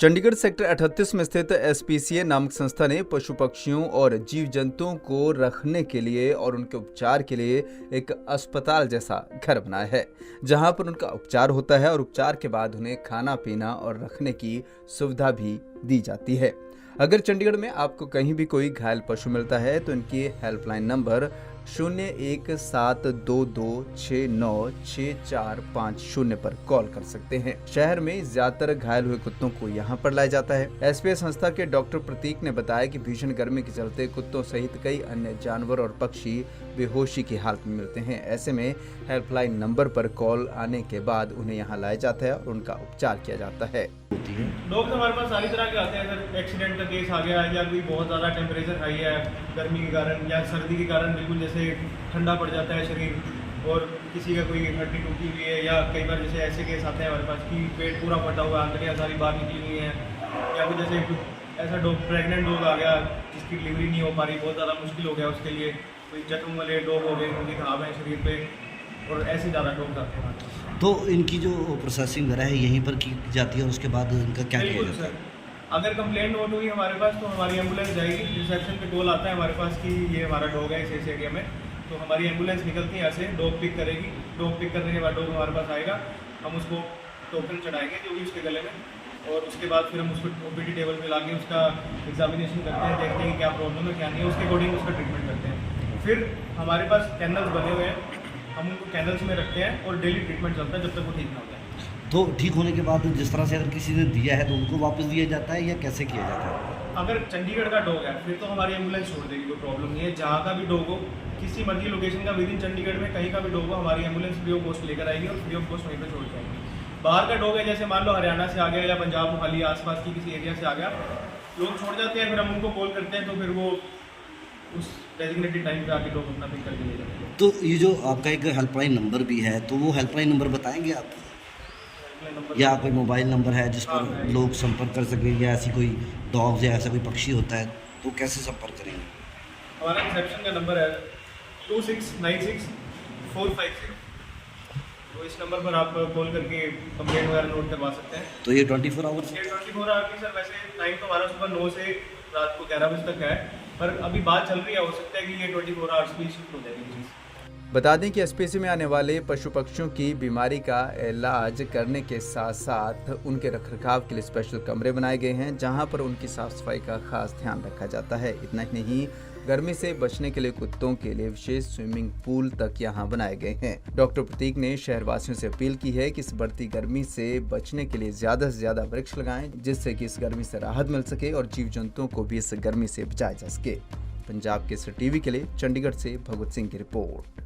Chandigarh sector 38 में स्थित SPCA नामक संस्था ने पशु पक्षियों और जीव जंतुओं को रखने के लिए और उनके उपचार के लिए एक अस्पताल जैसा घर बनाया है, जहां पर उनका उपचार होता है और उपचार के बाद उन्हें खाना पीना और रखने की सुविधा भी दी जाती है। अगर चंडीगढ़ में आपको कहीं भी कोई घायल पशु मिलता है तो इनकी हेल्पलाइन नंबर 0172269640 पर कॉल कर सकते हैं। शहर में ज्यादातर घायल हुए कुत्तों को यहां पर लाया जाता है। एसपीसीए संस्था के डॉक्टर प्रतीक ने बताया कि भीषण गर्मी के चलते कुत्तों सहित कई अन्य जानवर और पक्षी बेहोशी की हालत में मिलते हैं। ऐसे में हेल्पलाइन नंबर पर कॉल आने के बाद उन्हें यहाँ लाया जाता है और उनका उपचार किया जाता है। डॉग हमारे पास सारी तरह के आते हैं। अगर एक्सीडेंट का केस आ गया या कोई बहुत ज़्यादा टेम्परेचर हाई है गर्मी के कारण या सर्दी के कारण, बिल्कुल जैसे ठंडा पड़ जाता है शरीर और किसी का कोई हड्डी टूटी हुई है, या कई बार जैसे ऐसे केस आते हैं हमारे पास कि पेट पूरा फटा हुआ है, आंतड़ियाँ सारी बाहर निकली हुई हैं, या फिर जैसे ऐसा डॉग प्रेग्नेंट डॉग आ गया जिसकी डिलीवरी नहीं हो पा रही, बहुत ज़्यादा मुश्किल हो गया उसके लिए, कोई जख्म वाले डॉग हो गए उनकी घाव है शरीर पे, और ऐसे ज़्यादा डॉग आते हैं। तो इनकी जो प्रोसेसिंग वगैरह है यहीं पर की जाती है और उसके बाद इनका क्या किया जाता है? अगर कंप्लेंट नोट हुई हमारे पास तो हमारी एम्बुलेंस जाएगी। रिसेप्शन पे कॉल आता है हमारे पास कि ये हमारा डॉग है इस एरिया में, तो हमारी एम्बुलेंस निकलती है ऐसे, डॉग पिक करेगी। डॉग पिक करने के बाद डॉग हमारे पास आएगा, हम उसको टोकन चढ़ाएंगे जो भी उसके गले में, और उसके बाद फिर हम उसको ओपीडी टेबल पे लाके उसका एग्जामिनेशन करते हैं, देखते हैं क्या प्रॉब्लम है क्या नहीं है, उसके अकॉर्डिंग उसका ट्रीटमेंट करते हैं। फिर हमारे पास कैनल्स बने हुए हैं, हम उनको कैनल्स में रखते हैं और डेली ट्रीटमेंट चलता है जब तक वो ठीक ना हो जाए। तो ठीक होने के बाद जिस तरह से अगर किसी ने दिया है तो उनको वापस दिया जाता है या कैसे किया जाता है? अगर चंडीगढ़ का डॉग है फिर तो हमारी एम्बुलेंस छोड़ देगी, कोई प्रॉब्लम नहीं है। जहाँ का भी डॉग हो, किसी मर्जी लोकेशन का, विद इन चंडीगढ़ में कहीं का भी डॉग हो, हमारी एम्बुलेंस फ्री ऑफ कॉस्ट लेकर आएगी और फ्री ऑफ कॉस्ट वहीं पर छोड़ जाएगी। बाहर का डॉग है, जैसे मान लो हरियाणा से आ गया या पंजाब मोहाली आसपास की किसी एरिया से आ गया, लोग छोड़ जाते हैं, फिर हम उनको कॉल करते हैं तो फिर वो उस डेजिग्नेटेड टाइम पे आके डॉग अपना पिक करके ले जाते हैं। तो ये जो आपका एक हेल्पलाइन नंबर भी है, तो वो हेल्पलाइन नंबर बताएंगे आप, या कोई मोबाइल नंबर है जिस पर लोग संपर्क कर सकें, या ऐसी कोई डॉग्स या ऐसा कोई पक्षी होता है तो कैसे संपर्क करेंगे? हमारा रिसेप्शन का नंबर है 2696450, तो इस नंबर पर आप कॉल करके कंप्लेंट वगैरह नोट करवा सकते हैं। तो ये 24 आवर्स? ये 24 आवर की सर, वैसे टाइम तो हमारा सुबह 9 से रात को 11 बजे तक है, पर अभी बात चल रही है, हो सकता है कि ये 24 आवर्स भी शिफ्ट हो जाएगी चीज़। बता दें कि एसपीसीए में आने वाले पशु पक्षियों की बीमारी का इलाज करने के साथ साथ उनके रखरखाव के लिए स्पेशल कमरे बनाए गए हैं, जहां पर उनकी साफ सफाई का खास ध्यान रखा जाता है। इतना ही नहीं, गर्मी से बचने के लिए कुत्तों के लिए विशेष स्विमिंग पूल तक यहां बनाए गए हैं। डॉक्टर प्रतीक ने शहरवासियों से अपील की है कि इस बढ़ती गर्मी से बचने के लिए ज्यादा से ज्यादा वृक्ष लगाएं, जिससे कि इस गर्मी से राहत मिल सके और जीव जंतुओं को भी इस गर्मी से बचाया जा सके। पंजाब केसरी टीवी के लिए चंडीगढ़ से भगवत सिंह की रिपोर्ट।